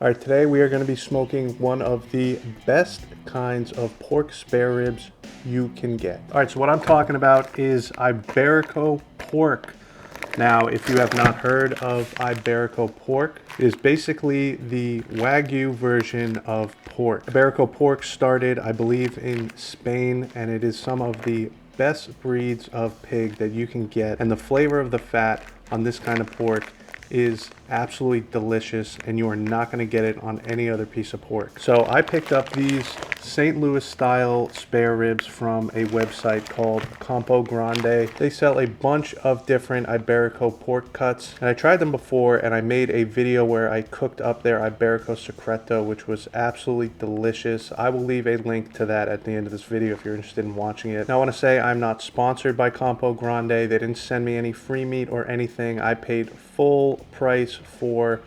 All right, today we are going to be smoking one of the best kinds of pork spare ribs you can get. All right, so what I'm talking about is Iberico pork. Now, if you have not heard of Iberico pork, it is basically the Wagyu version of pork. Iberico pork started, I believe, in Spain, and it is some of the best breeds of pig that you can get. And the flavor of the fat on this kind of pork is absolutely delicious, and you are not going to get it on any other piece of pork. So I picked up these St. Louis style spare ribs from a website called CAMPO Grande. They sell a bunch of different Iberico pork cuts, and I tried them before, and I made a video where I cooked up their Iberico Secreto, which was absolutely delicious. I will leave a link to that at the end of this video if you're interested in watching it. Now I want to say I'm not sponsored by CAMPO Grande. They didn't send me any free meat or anything. I paid full price for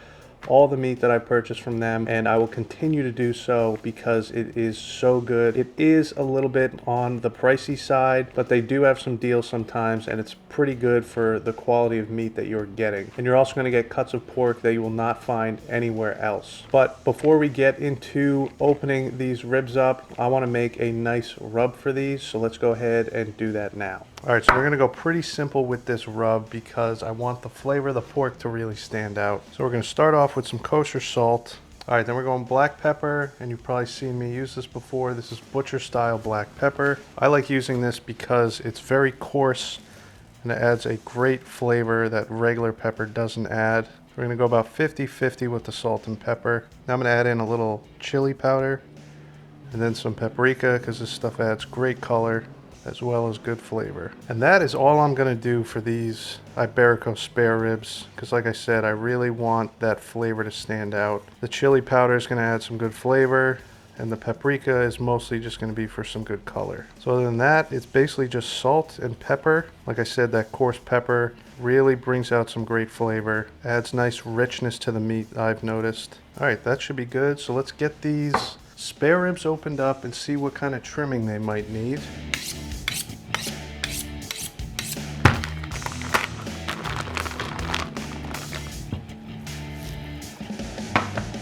all the meat that I purchased from them, and I will continue to do so because it is so good. It is a little bit on the pricey side, but they do have some deals sometimes, and it's pretty good for the quality of meat that you're getting. And you're also going to get cuts of pork that you will not find anywhere else. But before we get into opening these ribs up, I want to make a nice rub for these, so let's go ahead and do that now. All right, so we're gonna go pretty simple with this rub because I want the flavor of the pork to really stand out. So we're gonna start off with some kosher salt. All right, then we're going black pepper, and you've probably seen me use this before. This is butcher style black pepper. I like using this because it's very coarse and it adds a great flavor that regular pepper doesn't add. We're gonna go about 50-50 with the salt and pepper. Now I'm gonna add in a little chili powder and then some paprika because this stuff adds great color as well as good flavor. And that is all I'm gonna do for these Iberico spare ribs, because like I said, I really want that flavor to stand out. The chili powder is gonna add some good flavor, and the paprika is mostly just gonna be for some good color. So other than that, it's basically just salt and pepper. Like I said, that coarse pepper really brings out some great flavor, adds nice richness to the meat, I've noticed. All right, that should be good. So let's get these spare ribs opened up and see what kind of trimming they might need.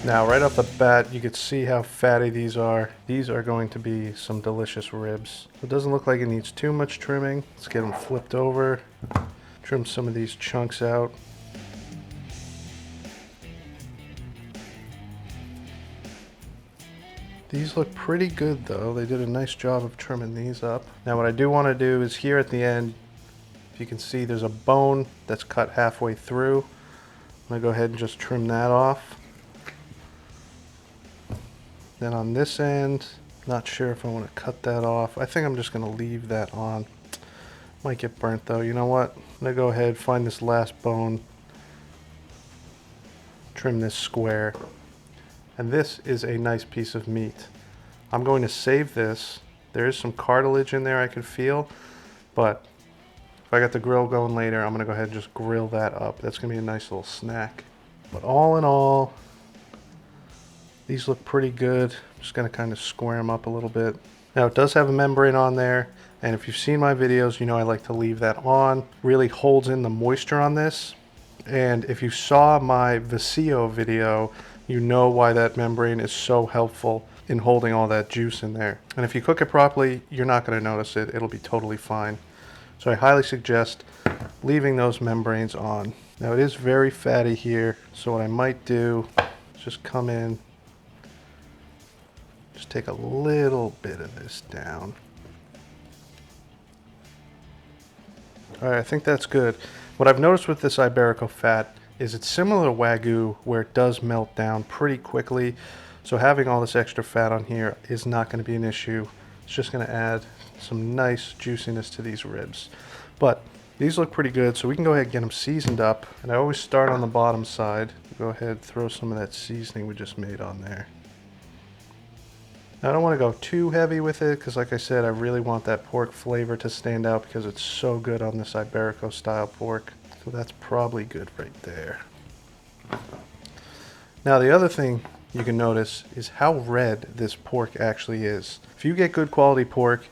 Now, right off the bat, you can see how fatty these are. These are going to be some delicious ribs. It doesn't look like it needs too much trimming. Let's get them flipped over. Trim some of these chunks out. These look pretty good though. They did a nice job of trimming these up. Now what I do want to do is here at the end, if you can see there's a bone that's cut halfway through. I'm going to go ahead and just trim that off. Then on this end, not sure if I want to cut that off. I think I'm just going to leave that on. Might get burnt though. You know what? I'm going to go ahead, find this last bone, trim this square. And this is a nice piece of meat. I'm going to save this. There is some cartilage in there I can feel, but if I got the grill going later, I'm going to go ahead and just grill that up. That's going to be a nice little snack. But all in all, these look pretty good. I'm just going to kind of square them up a little bit. Now it does have a membrane on there, and if you've seen my videos, you know I like to leave that on. Really holds in the moisture on this. And if you saw my Vacío video, you know why that membrane is so helpful in holding all that juice in there. And if you cook it properly, you're not going to notice it. It'll be totally fine. So I highly suggest leaving those membranes on. Now it is very fatty here, so what I might do is just come in, just take a little bit of this down. All right, I think that's good. What I've noticed with this Iberico fat is it's similar to Wagyu, where it does melt down pretty quickly. So having all this extra fat on here is not going to be an issue. It's just going to add some nice juiciness to these ribs. But these look pretty good, so we can go ahead and get them seasoned up. And I always start on the bottom side. Go ahead, throw some of that seasoning we just made on there. Now, I don't want to go too heavy with it because, like I said, I really want that pork flavor to stand out because it's so good on this Iberico style pork. So that's probably good right there. Now, the other thing you can notice is how red this pork actually is. If you get good quality pork,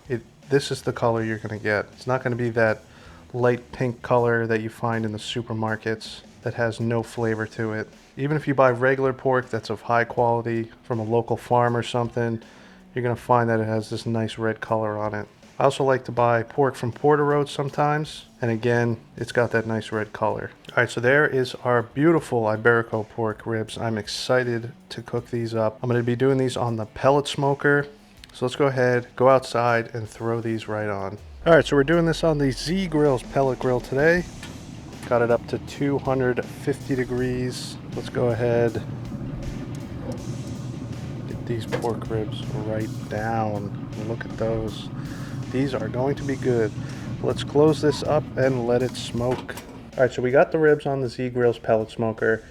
this is the color you're going to get. It's not going to be that light pink color that you find in the supermarkets that has no flavor to it. Even if you buy regular pork that's of high quality from a local farm or something, you're gonna find that it has this nice red color on it. I also like to buy pork from Porter Road sometimes, and again, it's got that nice red color. All right, so there is our beautiful Iberico pork ribs. I'm excited to cook these up. I'm gonna be doing these on the pellet smoker. So let's go ahead, go outside, and throw these right on. All right, so we're doing this on the Z Grills pellet grill today. Got it up to 250 degrees. Let's go ahead, get these pork ribs right down. Look at those. These are going to be good. Let's close this up and let it smoke. All right, so we got the ribs on the Z Grills pellet smoker.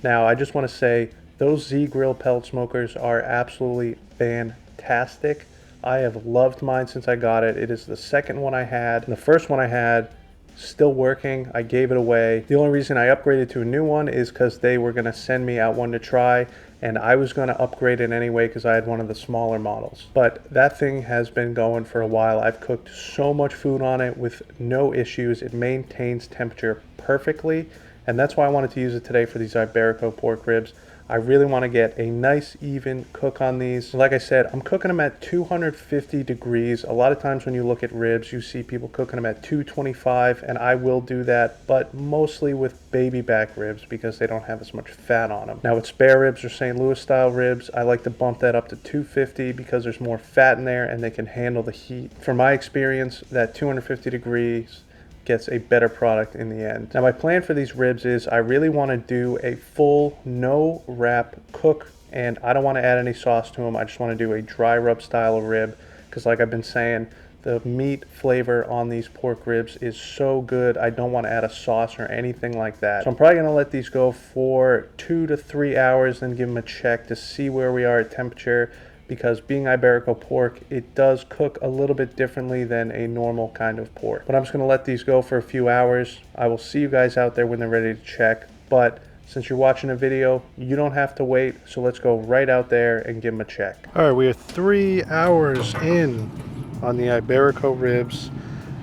Now, I just want to say those Z Grill pellet smokers are absolutely fantastic. I have loved mine since I got it. It is the second one I had. And the first one I had, still working. I gave it away. The only reason I upgraded to a new one is because they were going to send me out one to try, and I was going to upgrade it anyway because I had one of the smaller models. But that thing has been going for a while. I've cooked so much food on it with no issues. It maintains temperature perfectly, and that's why I wanted to use it today for these Iberico pork ribs. I really want to get a nice even cook on these. Like I said, I'm cooking them at 250 degrees. A lot of times when you look at ribs, you see people cooking them at 225, and I will do that, but mostly with baby back ribs because they don't have as much fat on them. Now with spare ribs or St. Louis style ribs, I like to bump that up to 250 because there's more fat in there and they can handle the heat. From my experience, that 250 degrees gets a better product in the end. Now my plan for these ribs is I really want to do a full no wrap cook, and I don't want to add any sauce to them. I just want to do a dry rub style of rib because, like I've been saying, the meat flavor on these pork ribs is so good. I don't want to add a sauce or anything like that. So I'm probably going to let these go for 2 to 3 hours, then give them a check to see where we are at temperature, because being Iberico pork, it does cook a little bit differently than a normal kind of pork. But I'm just going to let these go for a few hours. I will see you guys out there when they're ready to check. But since you're watching a video, you don't have to wait. So let's go right out there and give them a check. All right, we are 3 hours in on the Iberico ribs,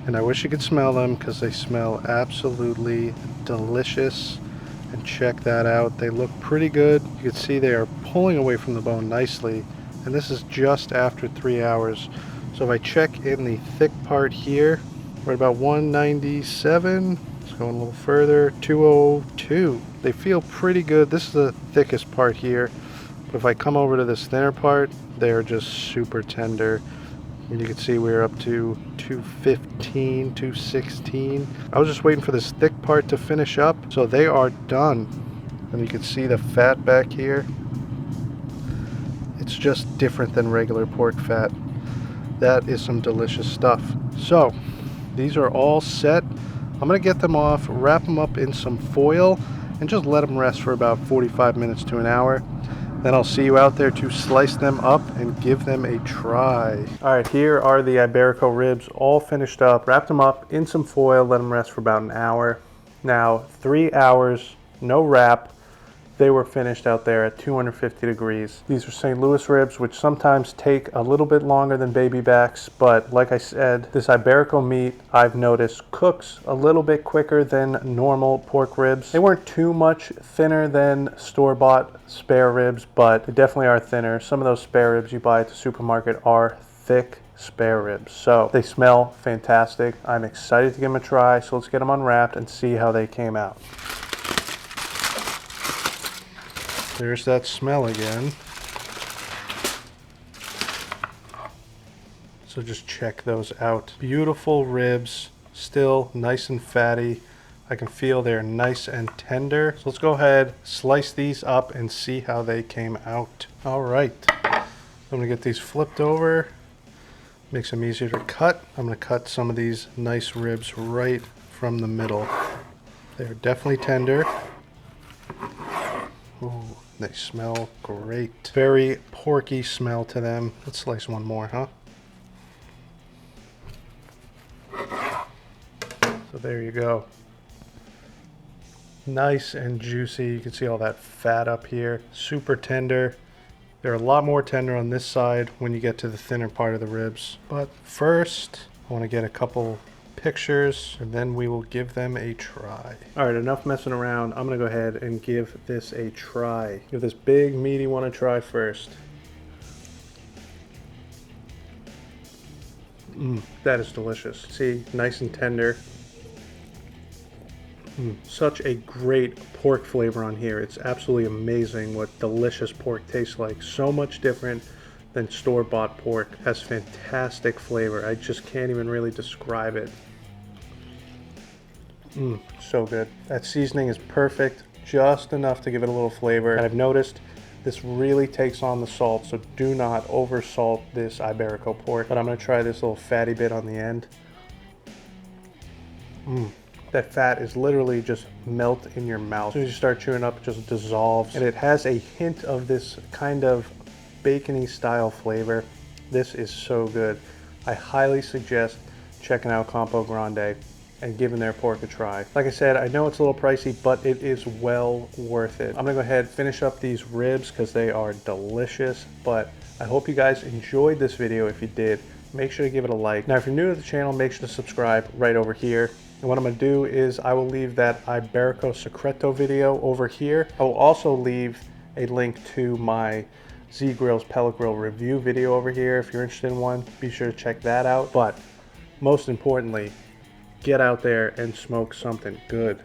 and I wish you could smell them because they smell absolutely delicious. And check that out. They look pretty good. You can see they are pulling away from the bone nicely. And this is just after 3 hours. So if I check in the thick part here, we're at about 197. Let's go a little further, 202. They feel pretty good. This is the thickest part here. But if I come over to this thinner part, they're just super tender. And you can see we're up to 215, 216. I was just waiting for this thick part to finish up. So they are done. And you can see the fat back here. It's just different than regular pork fat. That is some delicious stuff. So these are all set. I'm gonna get them off, wrap them up in some foil, and just let them rest for about 45 minutes to an hour. Then I'll see you out there to slice them up and give them a try. All right, here are the Iberico ribs all finished up. Wrapped them up in some foil, let them rest for about an hour. Now 3 hours, no wrap. They were finished out there at 250 degrees. These are St. Louis ribs, which sometimes take a little bit longer than baby backs, but like I said, this Iberico meat, I've noticed, cooks a little bit quicker than normal pork ribs. They weren't too much thinner than store-bought spare ribs, but they definitely are thinner. Some of those spare ribs you buy at the supermarket are thick spare ribs. So they smell fantastic. I'm excited to give them a try, so let's get them unwrapped and see how they came out. There's that smell again. So just check those out. Beautiful ribs, still nice and fatty. I can feel they're nice and tender. So let's go ahead, slice these up and see how they came out. All right, I'm gonna get these flipped over. Makes them easier to cut. I'm gonna cut some of these nice ribs right from the middle. They're definitely tender. Ooh. They smell great. Very porky smell to them. Let's slice one more, huh? So there you go. Nice and juicy. You can see all that fat up here. Super tender. They're a lot more tender on this side when you get to the thinner part of the ribs. But first, I want to get a couple pictures, and then we will give them a try. All right, enough messing around. I'm gonna go ahead and give this a try. Give this big meaty one a try first. That is delicious. See, nice and tender. Such a great pork flavor on here. It's absolutely amazing what delicious pork tastes like. So much different than store-bought pork. Has fantastic flavor. I just can't even really describe it. So good. That seasoning is perfect, just enough to give it a little flavor. And I've noticed this really takes on the salt, so do not over salt this Iberico pork. But I'm gonna try this little fatty bit on the end. That fat is literally just melt in your mouth. As soon as you start chewing up, it just dissolves. And it has a hint of this kind of bacony style flavor. This is so good. I highly suggest checking out CAMPO Grande and giving their pork a try. Like I said, I know it's a little pricey, but it is well worth it. I'm gonna go ahead and finish up these ribs because they are delicious, but I hope you guys enjoyed this video. If you did, make sure to give it a like. Now, if you're new to the channel, make sure to subscribe right over here. And what I'm gonna do is I will leave that Iberico Secreto video over here. I will also leave a link to my Z-Grill's pellet grill review video over here. If you're interested in one, be sure to check that out. But most importantly, get out there and smoke something good.